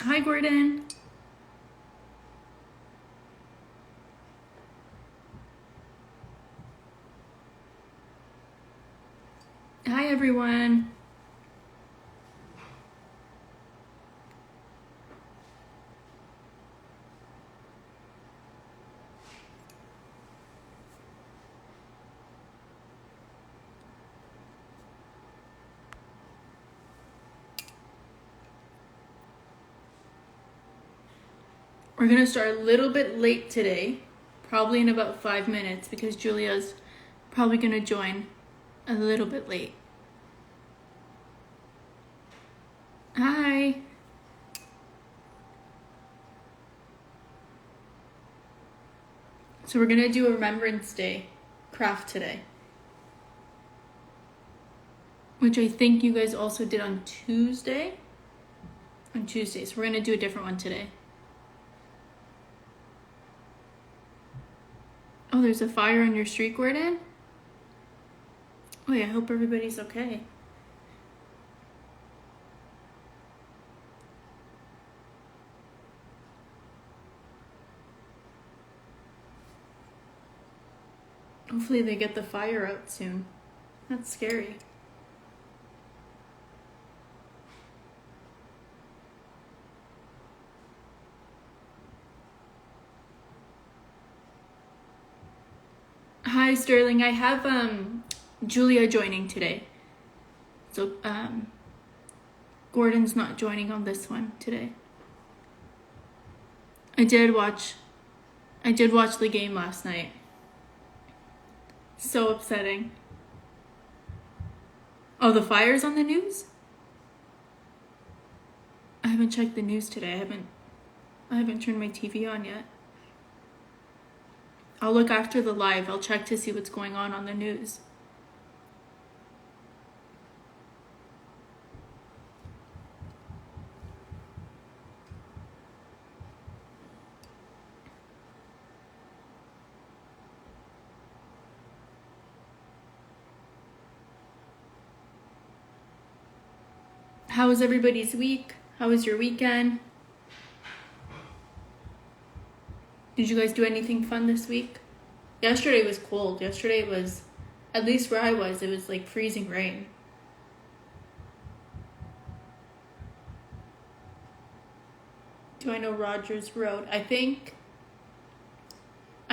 Hi, Gordon. Hi, everyone. We're gonna start a little bit late today, probably in about 5 minutes, because Julia's probably gonna join a little bit late. Hi. So we're gonna do a Remembrance Day craft today, which I think you guys also did on Tuesday. So we're gonna do a different one today. Oh, there's a fire on your street, Gordon? Oh yeah, I hope everybody's okay. Hopefully they get the fire out soon. That's scary. Hi, Sterling. I have Julia joining today. So Gordon's not joining on this one today. I did watch the game last night. So upsetting. Oh, the fire's on the news? I haven't checked the news today. I haven't turned my TV on yet. I'll look after the live. I'll check to see what's going on the news. How was everybody's week? How was your weekend? Did you guys do anything fun this week? Yesterday was cold. Yesterday was, at least where I was, it was like freezing rain. Do I know Rogers Road? I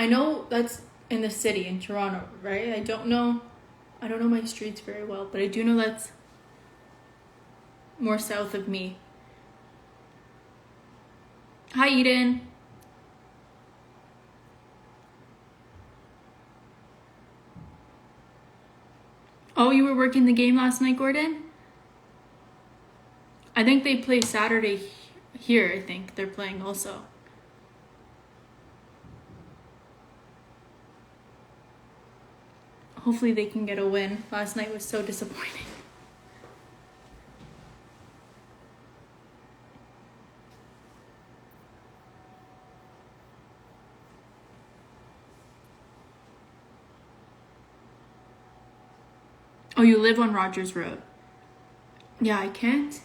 know that's in the city, in Toronto, right? I don't know my streets very well, but I do know that's more south of me. Hi, Eden. Oh, you were working the game last night, Gordon? I think they play Saturday here. I think they're playing also. Hopefully they can get a win. Last night was so disappointing. Oh, you live on Rogers Road? Yeah, I can't.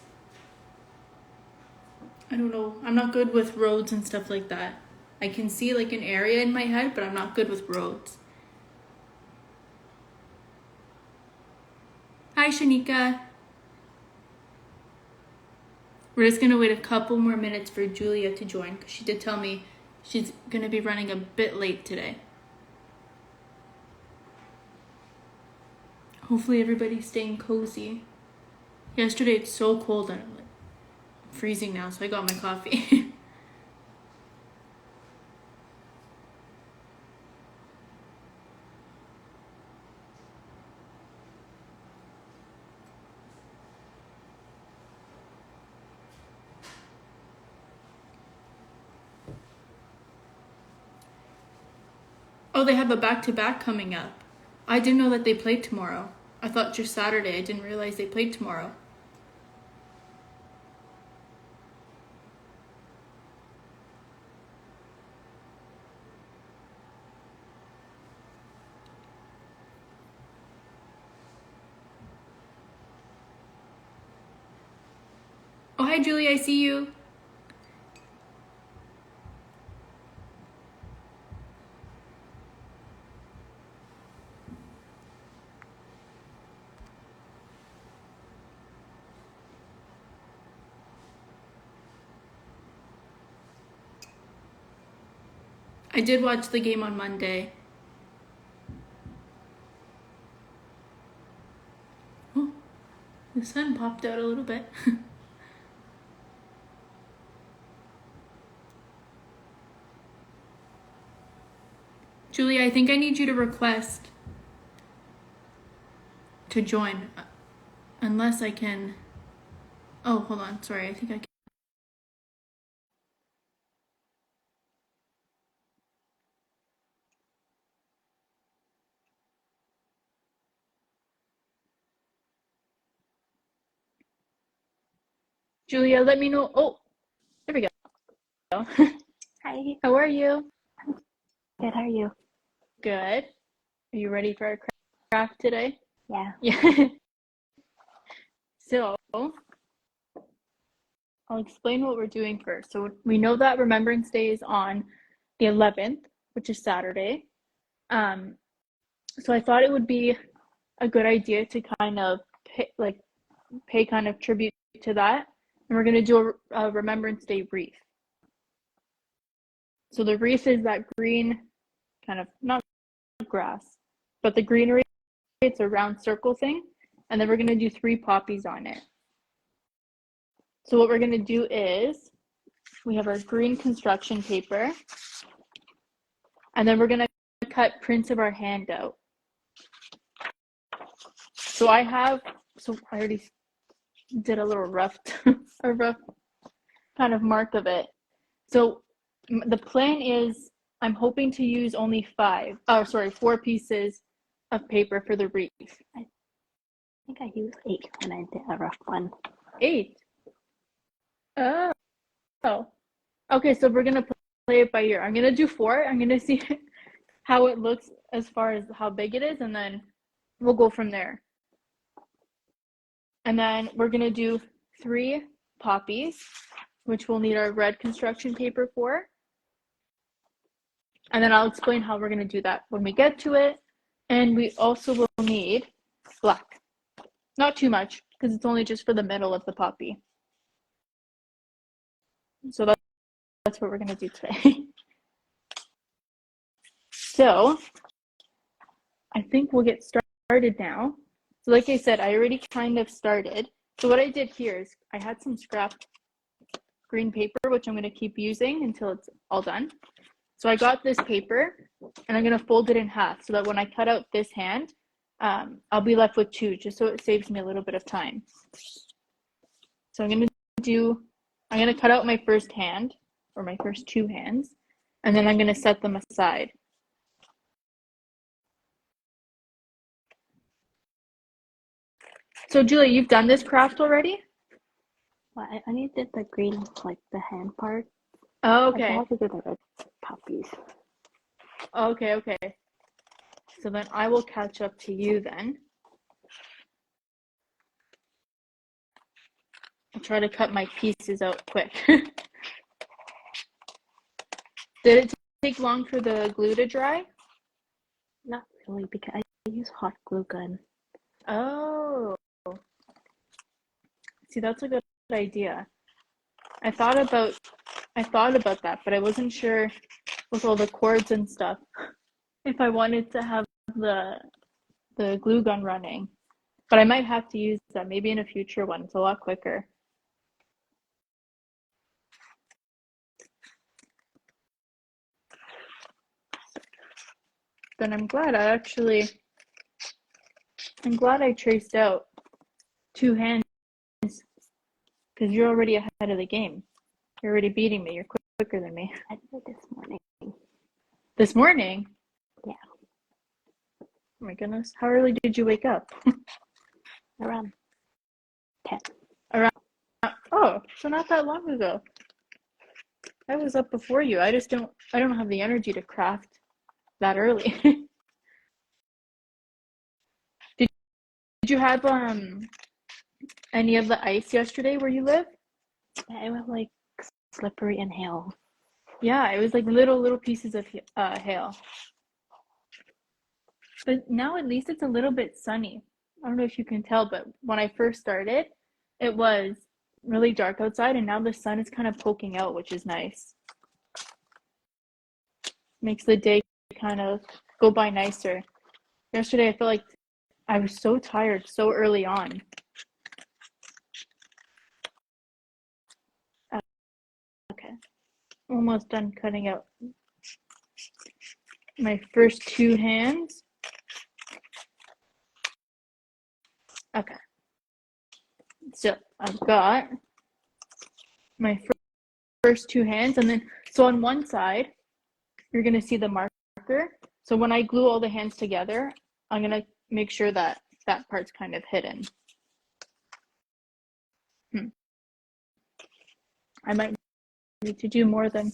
I don't know. I'm not good with roads and stuff like that. I can see like an area in my head, but I'm not good with roads. Hi, Shanika. We're just gonna wait a couple more minutes for Julia to join, because she did tell me she's gonna be running a bit late today. Hopefully everybody's staying cozy. Yesterday it's so cold and I'm like freezing now, so I got my coffee. Oh, they have a back-to-back coming up. I didn't know that they played tomorrow. I thought just Saturday. I didn't realize they played tomorrow. Oh, hi, Julie. I see you. I did watch the game on Monday. Oh, the sun popped out a little bit. Julia, I think I need you to request to join. Unless I can... Oh, hold on. Sorry, I think I can. Julia, let me know. Oh, there we go. Hi. How are you? Good, how are you? Good. Are you ready for our craft today? Yeah. Yeah. So, I'll explain what we're doing first. So, we know that Remembrance Day is on the 11th, which is Saturday. So I thought it would be a good idea to kind of pay kind of tribute to that. And we're going to do a Remembrance Day wreath. So the wreath is that green kind of, not grass, but the greenery. It's a round circle thing. And then we're going to do 3 poppies on it. So what we're going to do is we have our green construction paper. And then we're going to cut prints of our hand out. So I already did a little rough kind of mark of it. So the plan is I'm hoping to use only 4 pieces of paper for the wreath. I think I used 8 when I did a rough one. 8? Oh. Okay, so we're going to play it by ear. I'm going to do 4. I'm going to see how it looks as far as how big it is, and then we'll go from there. And then we're going to do 3 poppies, which we'll need our red construction paper for. And then I'll explain how we're going to do that when we get to it. And we also will need black. Not too much, because it's only just for the middle of the poppy. So that's what we're going to do today. So I think we'll get started now. So like I said, I already kind of started. So what I did here is I had some scrap green paper, which I'm going to keep using until it's all done. So I got this paper, and I'm going to fold it in half so that when I cut out this hand, I'll be left with 2, just so it saves me a little bit of time. So I'm going to cut out my first hand, or my first 2 hands, and then I'm going to set them aside. So Julia, you've done this craft already? Well, I only did the green, like the hand part. Oh, okay. I have to do the red poppies. Okay. So then I will catch up to you then. I'll try to cut my pieces out quick. Did it take long for the glue to dry? Not really, because I use hot glue gun. Oh. See, that's a good idea. I thought about that, but I wasn't sure with all the cords and stuff if I wanted to have the glue gun running. But I might have to use that maybe in a future one. It's a lot quicker. Then I'm glad I traced out 2 hands, because you're already ahead of the game. You're already beating me. You're quicker than me. I did it this morning. This morning? Yeah. Oh my goodness. How early did you wake up? Around 10. Oh, so not that long ago. I was up before you. I don't have the energy to craft that early. Did you have any of the ice yesterday where you live? Yeah, it was like slippery and hail. Yeah, it was like little pieces of hail. But now at least it's a little bit sunny. I don't know if you can tell, but when I first started, it was really dark outside, and now the sun is kind of poking out, which is nice. Makes the day kind of go by nicer. Yesterday, I felt like I was so tired so early on. Okay, almost done cutting out my first two hands. Okay, so I've got my first two hands, and then so on one side you're gonna see the marker. So when I glue all the hands together, I'm gonna make sure that that part's kind of hidden. I might need to do more than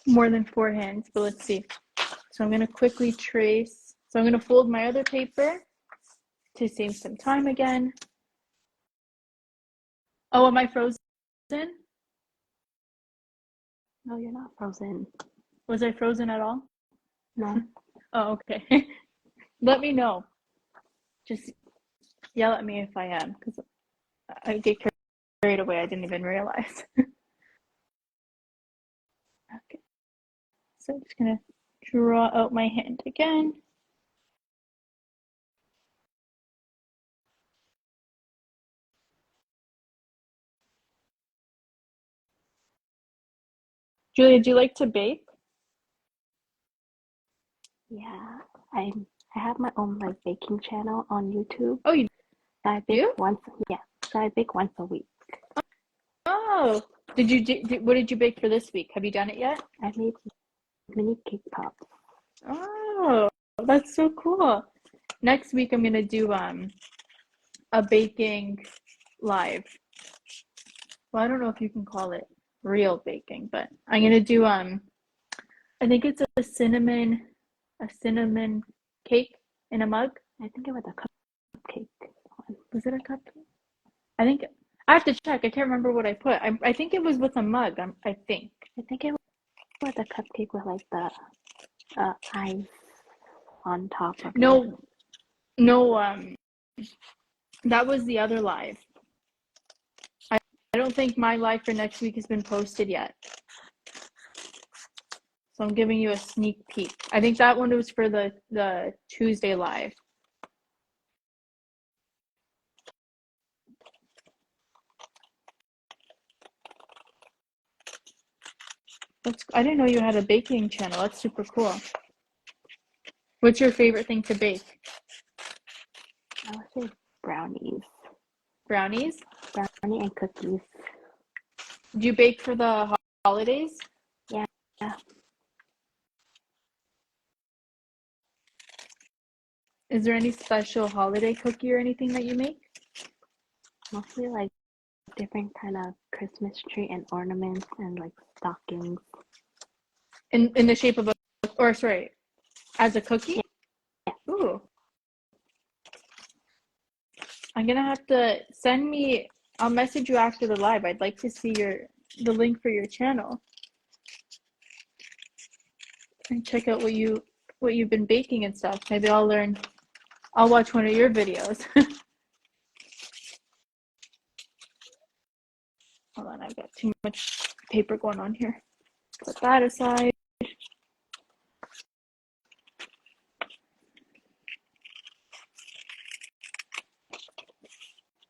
more than four hands, but let's see. So I'm gonna quickly trace. So I'm gonna fold my other paper to save some time again. Oh, am I frozen? No, you're not frozen. Was I frozen at all? No. Oh, okay. Let me know. Just yell at me if I am, because I get carried away. I didn't even realize. Okay. So I'm just gonna draw out my hand again. Julia, do you like to bake? Yeah, I have my own like baking channel on YouTube. Oh, you So I bake do? once. Yeah, so I bake once a week. Oh, did you do? What did you bake for this week? Have you done it yet? I made mini cake pops. Oh, that's so cool. Next week I'm gonna do a baking live. Well, I don't know if you can call it real baking, but I'm gonna do I think it's a cinnamon cake in a mug. I think it was a cupcake one. Was it a cupcake? I think I have to check. I can't remember what I put. I think it was with a mug. I think. I think it was a cupcake with like the ice on top of it. No, that was the other live. I don't think my live for next week has been posted yet. So I'm giving you a sneak peek. I think that one was for the Tuesday live. I didn't know you had a baking channel. That's super cool. What's your favorite thing to bake? I would say brownies. Brownies? Brownie and cookies. Do you bake for the holidays? Yeah. Is there any special holiday cookie or anything that you make? Mostly like different kind of Christmas tree and ornaments and like stockings. In the shape of a, or sorry, as a cookie? Yeah. Ooh. I'm gonna have to send me. I'll message you after the live. I'd like to see the link for your channel and check out what you've been baking and stuff. Maybe I'll learn. I'll watch one of your videos. Hold on, I've got too much paper going on here. Put that aside.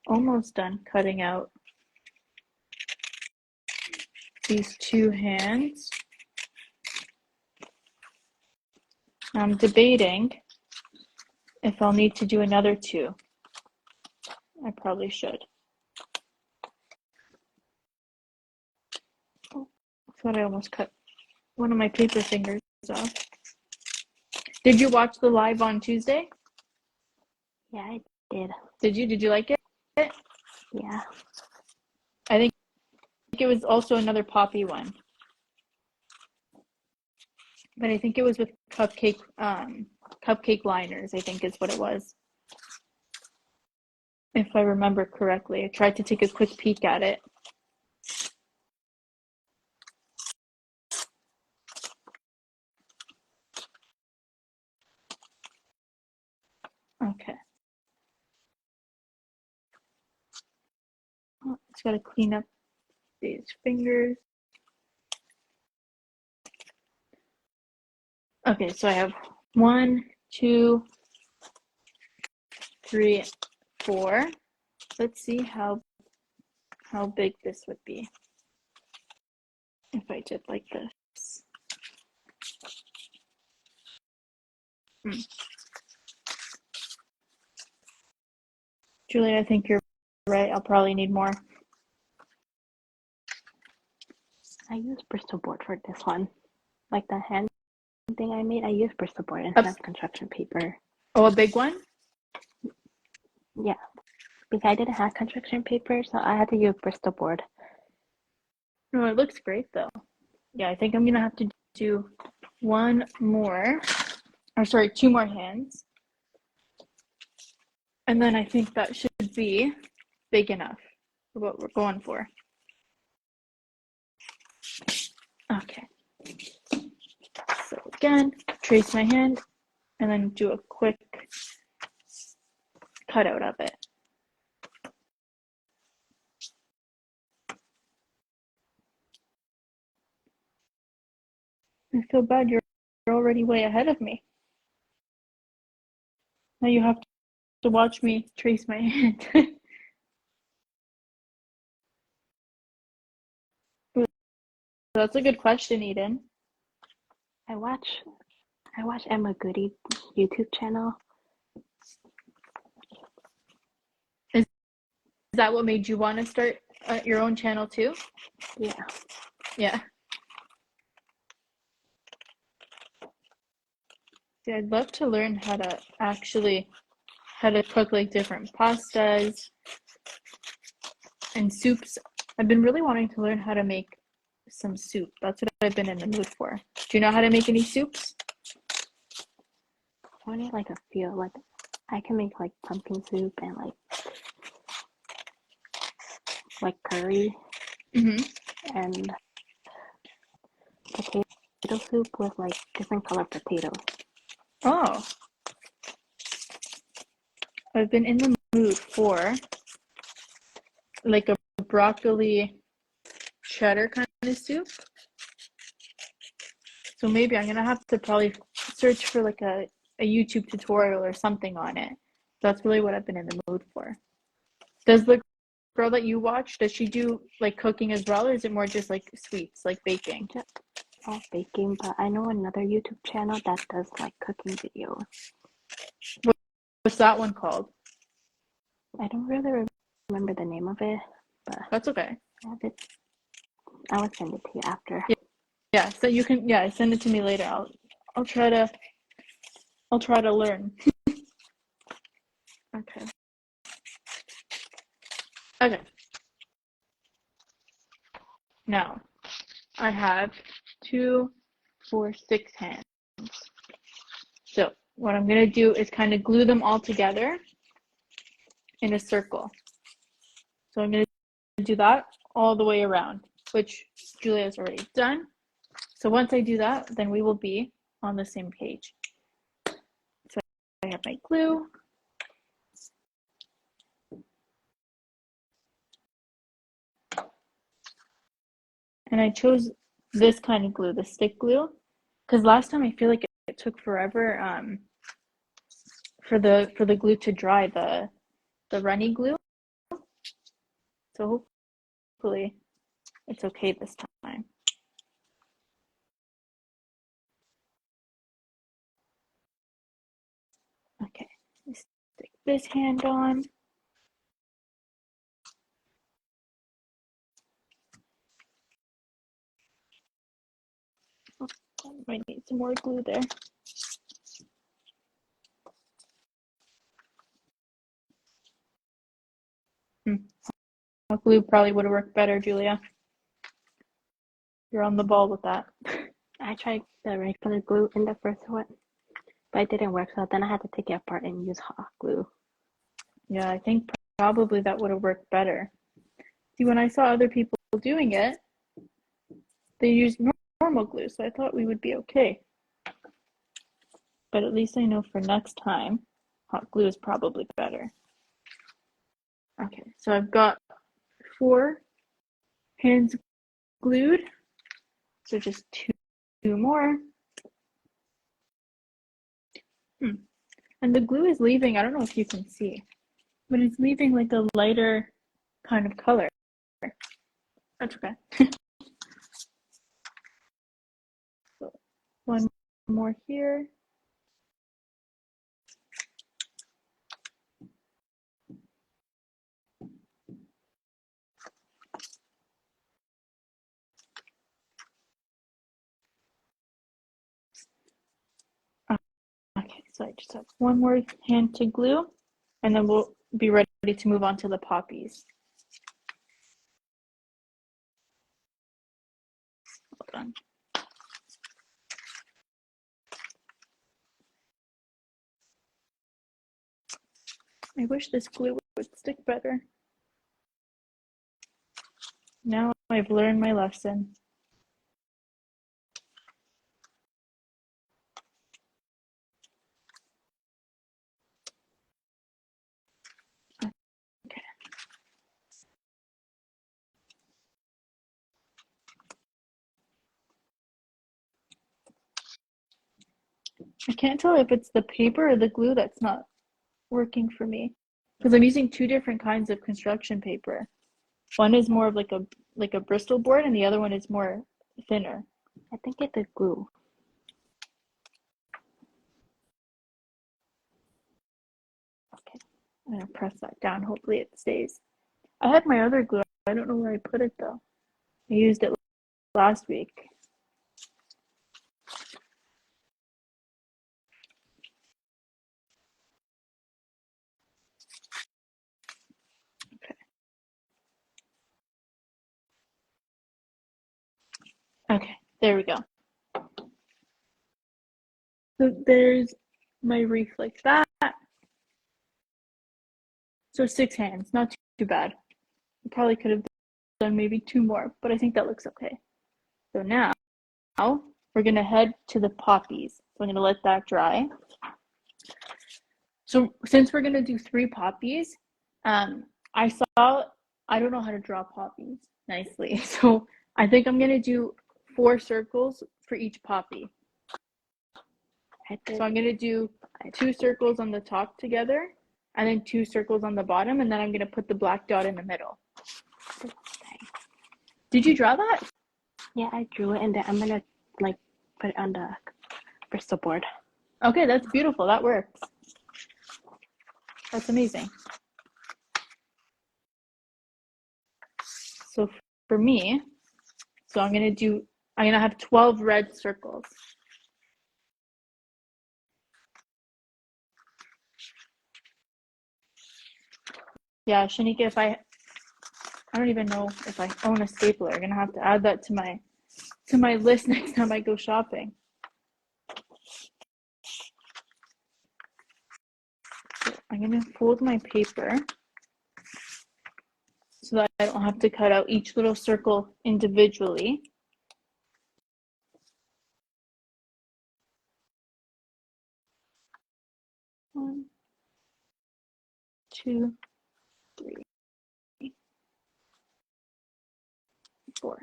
Almost done cutting out these two hands. I'm debating if I'll need to do another two. I probably should. Oh, I thought I almost cut one of my paper fingers off. Did you watch the live on Tuesday? Yeah, I did. Did you like it? Yeah. I think it was also another poppy one. But I think it was with cupcake liners, I think is what it was. If I remember correctly. I tried to take a quick peek at it. Okay. Oh, just gotta clean up these fingers. Okay, so I have 1, 2, 3, 4. Let's see how big this would be if I did like this. Julia, I think you're right. I'll probably need more. I use Bristol board for this one. Like the hand thing I made, I used Bristol board and hand construction paper. Oh, a big one? Yeah, because I didn't have construction paper, so I had to use Bristol board. No, it looks great though. Yeah, I think I'm gonna have to do 2 more hands. And then I think that should be big enough for what we're going for. Okay. So again, trace my hand and then do a quick cutout of it. I feel bad, you're already way ahead of me. Now you have to watch me trace my hand. That's a good question, Eden. I watch Emma Goody YouTube channel. Is that what made you want to start your own channel too? Yeah. Yeah. See, I'd love to learn how to cook like different pastas and soups. I've been really wanting to learn how to make some soup. That's what I've been in the mood for. Do you know how to make any soups? Only like a few. Like I can make like pumpkin soup and like curry and potato soup with like different color potatoes. Oh. I've been in the mood for like a broccoli cheddar kind of soup. So maybe I'm gonna have to probably search for like a YouTube tutorial or something on it. That's really what I've been in the mood for. Does the girl that you watch, does she do like cooking as well, or is it more just like sweets, like baking? All baking, but I know another YouTube channel that does like cooking videos. What's that one called? I don't really remember the name of it, but that's okay. I will send it to you after. Yeah, so you can send it to me later. I'll try to learn. Okay. Now I have 2, 4, 6 hands. So what I'm gonna do is kind of glue them all together in a circle. So I'm gonna do that all the way around, which Julia's already done. So once I do that, then we will be on the same page. So I have my glue. And I chose this kind of glue, the stick glue, because last time I feel like it took forever for the glue to dry, the runny glue. So hopefully it's okay this time. Okay, stick this hand on. Oh, I might need some more glue there. Hot glue probably would have worked better, Julia. You're on the ball with that. I tried the regular glue in the first one, but it didn't work, so then I had to take it apart and use hot glue. Yeah, I think probably that would have worked better. See, when I saw other people doing it, they used normal glue, so I thought we would be okay. But at least I know for next time, hot glue is probably better. Okay, so I've got 4 hands glued. So just 2 more. And the glue is leaving, I don't know if you can see, but it's leaving like a lighter kind of color. That's okay. So one more here. Okay, so I just have one more hand to glue, and then we'll be ready to move on to the poppies. Hold on. I wish this glue would stick better. Now I've learned my lesson. Okay. I can't tell if it's the paper or the glue that's not working for me, because I'm using two different kinds of construction paper. One is more of like a Bristol board, and the other one is more thinner. I think it's the glue. Okay, I'm gonna press that down. Hopefully it stays. I had my other glue. I don't know where I put it though. I used it last week. Okay. Okay, there we go. So there's my wreath like that. So 6 hands, not too bad. I probably could have done maybe 2 more, but I think that looks okay. So now we're gonna head to the poppies. So I'm gonna let that dry. So since we're gonna do 3 poppies, I don't know how to draw poppies nicely. So I think I'm gonna do 4 circles for each poppy. So I'm gonna do 2 circles on the top together, and then 2 circles on the bottom, and then I'm gonna put the black dot in the middle. Did you draw that? Yeah, I drew it, and then I'm gonna like put it on the Bristol board. Okay, that's beautiful. That works. That's amazing. So for me, so I'm gonna have 12 red circles. Yeah, Shanika, I don't even know if I own a stapler. I'm gonna have to add that to my list next time I go shopping. So I'm gonna fold my paper so that I don't have to cut out each little circle individually. One, two, three, 4.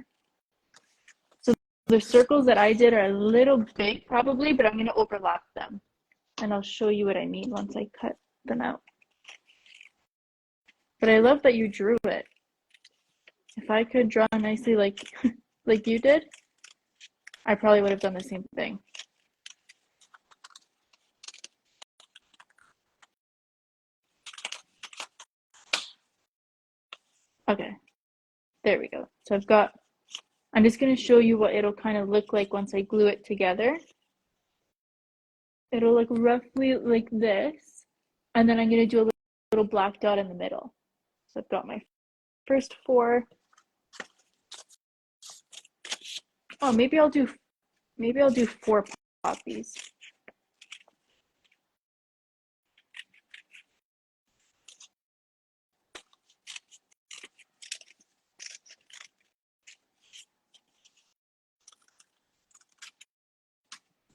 So the circles that I did are a little big probably, but I'm going to overlap them. And I'll show you what I mean once I cut them out. But I love that you drew it. If I could draw nicely like you did, I probably would have done the same thing. Okay, there we go. So I'm just going to show you what it'll kind of look like once I glue it together. It'll look roughly like this. And then I'm going to do a little black dot in the middle. So I've got my first 4. Oh, maybe I'll do 4 poppies.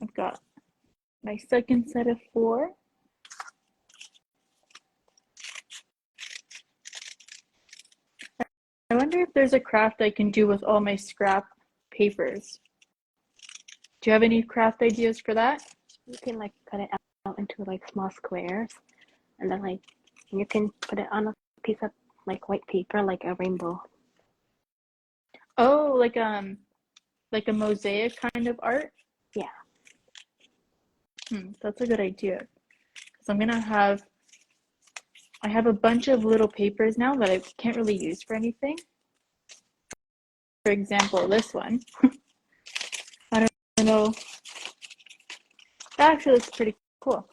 I've got my second set of 4. I wonder if there's a craft I can do with all my scrap papers. Do you have any craft ideas for that? You can like cut it out into like small squares, and then like you can put it on a piece of like white paper, like a rainbow. Oh, like a mosaic kind of art? Yeah. That's a good idea. Because I have a bunch of little papers now that I can't really use for anything. For example, this one. I don't know. That actually looks pretty cool.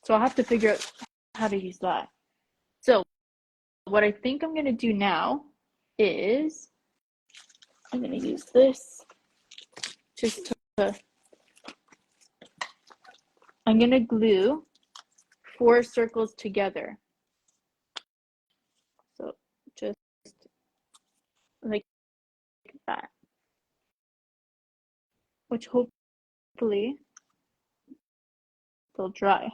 So I'll have to figure out how to use that. So what I think I'm going to do now is I'm going to use this just to, I'm going to glue 4 circles together. So just like that, which hopefully they'll dry.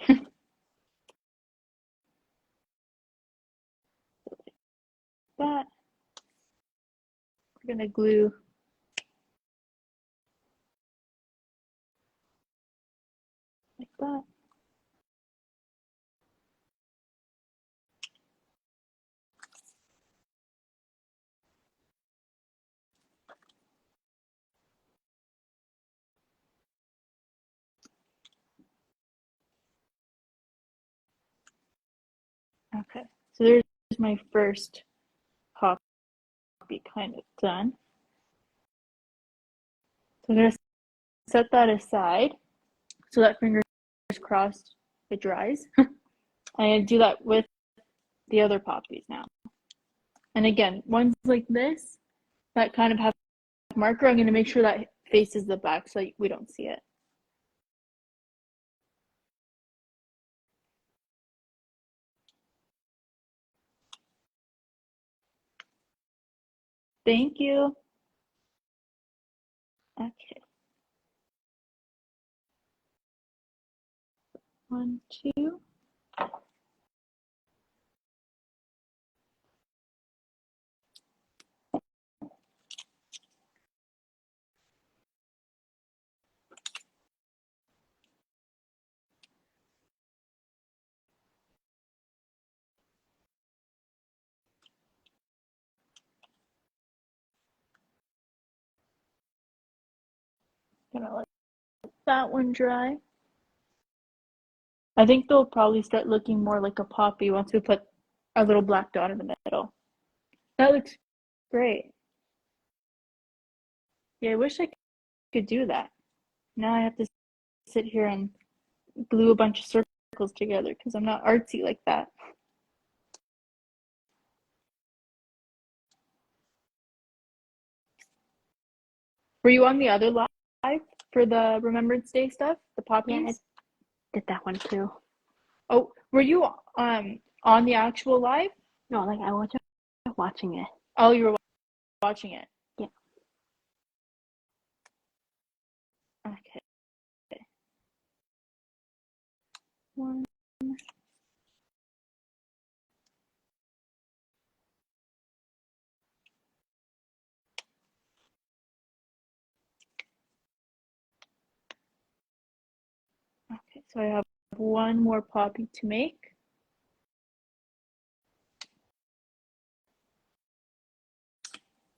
That we're going to glue like that. Okay, so there's my first copy kind of done. So I'm going to set that aside so that fingers crossed it dries. I do that with the other poppies now. And again, ones like this that kind of have marker, I'm going to make sure that faces the back so we don't see it. Thank you. Okay. 1, 2. Gonna let that one dry. I think they'll probably start looking more like a poppy once we put a little black dot in the middle. That looks great. Yeah, I wish I could do that. Now I have to sit here and glue a bunch of circles together because I'm not artsy like that. Were you on the other live for the Remembrance Day stuff? The poppies? Yeah, I did that one too. Oh, were you on the actual live? No, like I was just watching it. Oh, you were watching it. Yeah. Okay. 1. Okay, so I have one more poppy to make.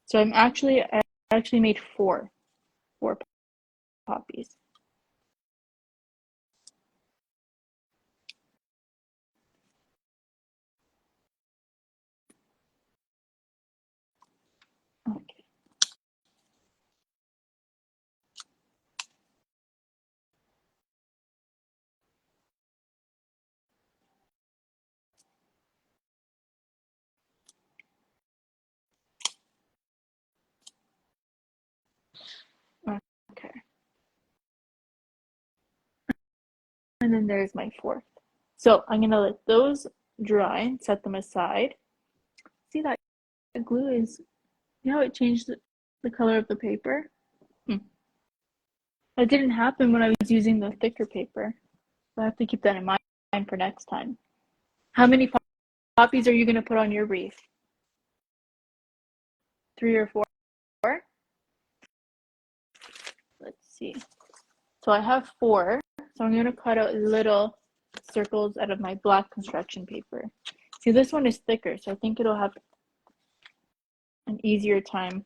So I actually made four poppies. Okay. Okay. And then there's my fourth. So I'm gonna let those dry and set them aside. See that glue is, you know how it changed the color of the paper? That didn't happen when I was using the thicker paper. So I have to keep that in mind for next time. How many poppies are you gonna put on your wreath? 3 or 4? Let's see. So I have 4. So I'm going to cut out little circles out of my black construction paper. See, this one is thicker, so I think it'll have an easier time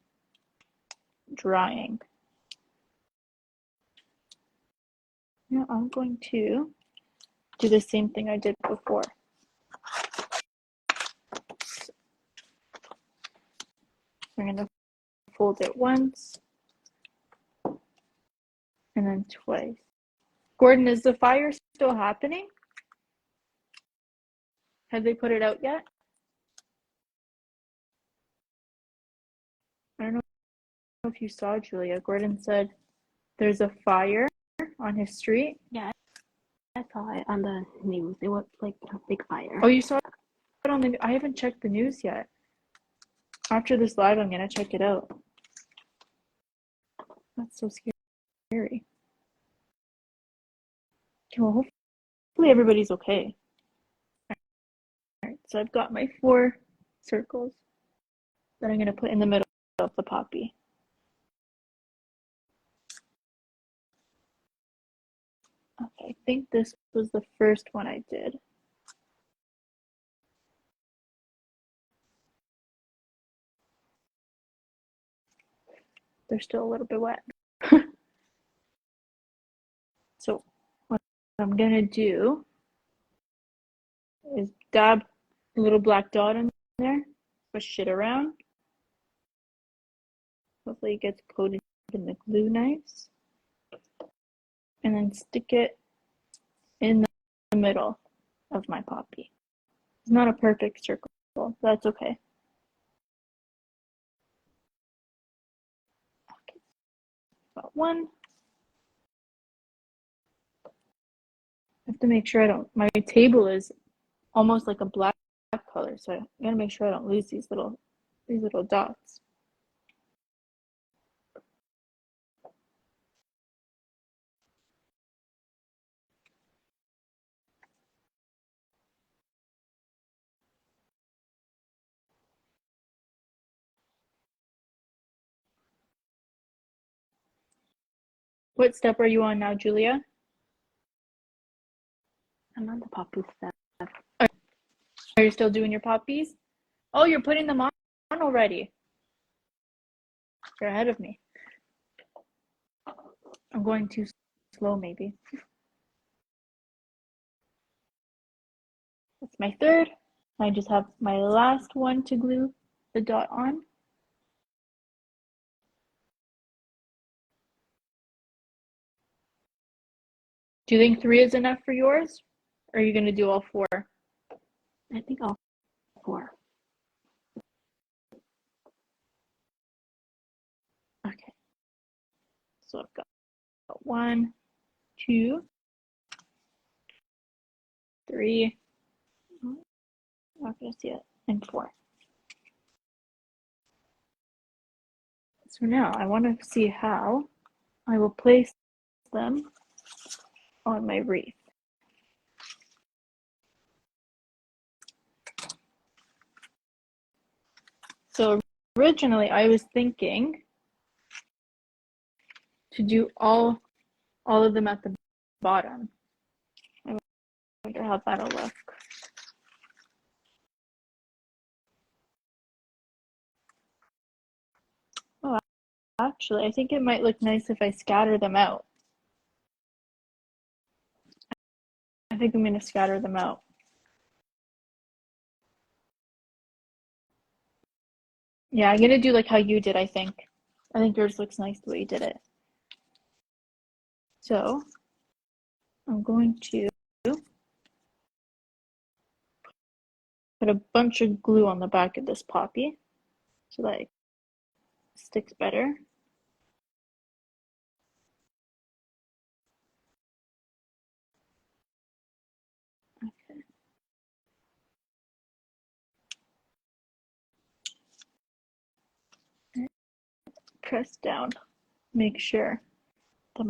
drying. Now I'm going to do the same thing I did before. I'm going to fold it once and then twice. Gordon, is the fire still happening? Have they put it out yet? I don't know if you saw, Julia. Gordon said there's a fire on his street. Yeah, I saw it on the news. It was like a big fire. Oh, you saw it on the... I haven't checked the news yet. After this live, I'm going to check it out. That's so scary. Okay, well, hopefully everybody's okay. All right, so I've got my 4 circles that I'm going to put in the middle of the poppy. Okay, I think this was the first one I did. They're still a little bit wet. So what I'm going to do is dab a little black dot in there, push it around. Hopefully it gets coated in the glue nice. And then stick it in the middle of my poppy. It's not a perfect circle, but that's okay. Okay, got 1. I have to make sure I don't, my table is almost like a black color, so I gotta make sure I don't lose these little dots. What step are you on now, Julia? I'm on the poppy step. Are you still doing your poppies? Oh, you're putting them on already. You're ahead of me. I'm going too slow, maybe. That's my 3rd. I just have my last one to glue the dot on. Do you think 3 is enough for yours? Or are you going to do all 4? I think all 4. Okay. So I've got 1, 2, 3. I'm not going to see it. And 4. So now I want to see how I will place them on my wreath. So originally I was thinking to do all of them at the bottom. I wonder how that'll look. Oh, actually, I think it might look nice if I scatter them out. I think I'm going to scatter them out. Yeah, I'm going to do like how you did, I think. I think yours looks nice the way you did it. So I'm going to put a bunch of glue on the back of this poppy so that it sticks better. Okay. Press down. Make sure that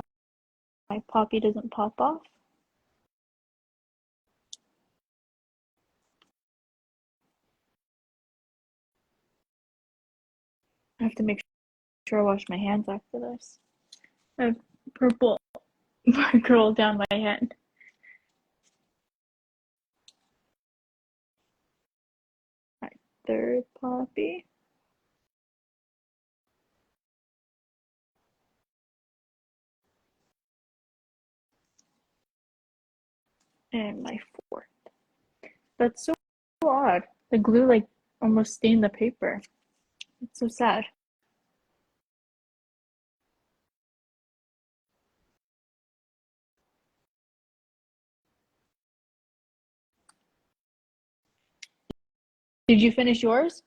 my poppy doesn't pop off. I have to make sure I wash my hands after this. I have purple marker all down my hand. All right, third poppy. And my fourth. That's so odd. The glue like almost stained the paper. It's so sad. Did you finish yours?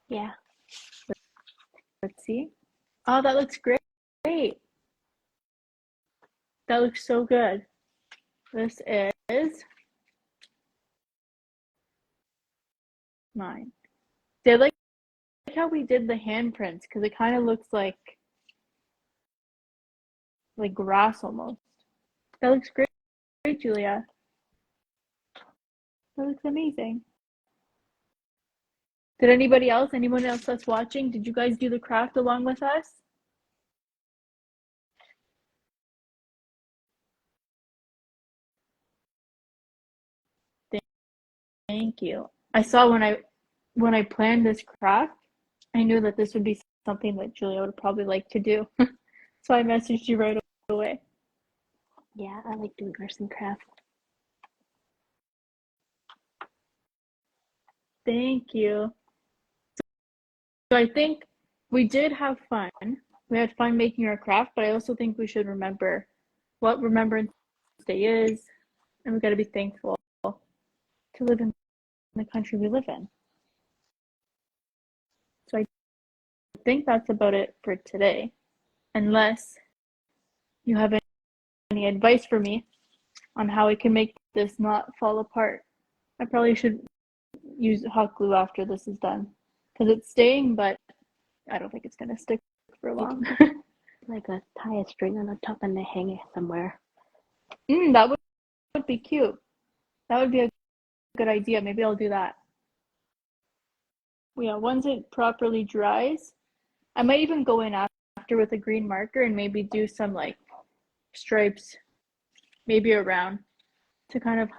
Yeah. Let's see. Oh, that looks great. That looks so good. This is mine. They like how we did the handprints because it kind of looks like grass almost. That looks great, Julia. That looks amazing. Did anyone else that's watching, did you guys do the craft along with us? Thank you. I saw when I planned this craft, I knew that this would be something that Julia would probably like to do. So I messaged you right away. Yeah, I like doing arts and crafts. Thank you. So I think we did have fun. We had fun making our craft, but I also think we should remember what Remembrance Day is, and we got to be thankful to live in the country we live in. So I think that's about it for today, unless you have any advice for me on how I can make this not fall apart. I probably should use hot glue after this is done because it's staying, but I don't think it's gonna stick for long. Like tie a string on the top and then hang it somewhere. That would be cute. That would be a good idea. Maybe I'll do that. Yeah, once it properly dries, I might even go in after with a green marker and maybe do some like stripes, maybe around to kind of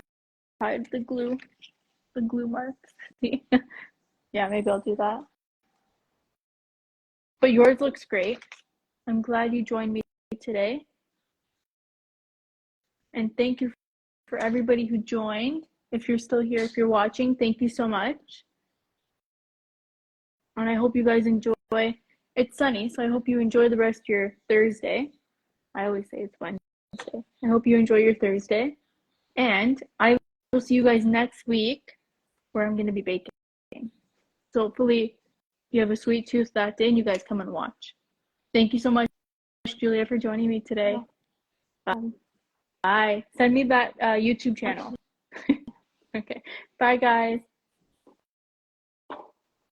hide the glue marks. Yeah, maybe I'll do that. But yours looks great. I'm glad you joined me today. And thank you for everybody who joined. If you're still here, if you're watching, thank you so much. And I hope you guys enjoy. It's sunny, so I hope you enjoy the rest of your Thursday. I always say it's Wednesday. I hope you enjoy your Thursday. And I will see you guys next week where I'm going to be baking. So hopefully you have a sweet tooth that day and you guys come and watch. Thank you so much, Julia, for joining me today. Bye. Send me that YouTube channel. Okay. Bye, guys.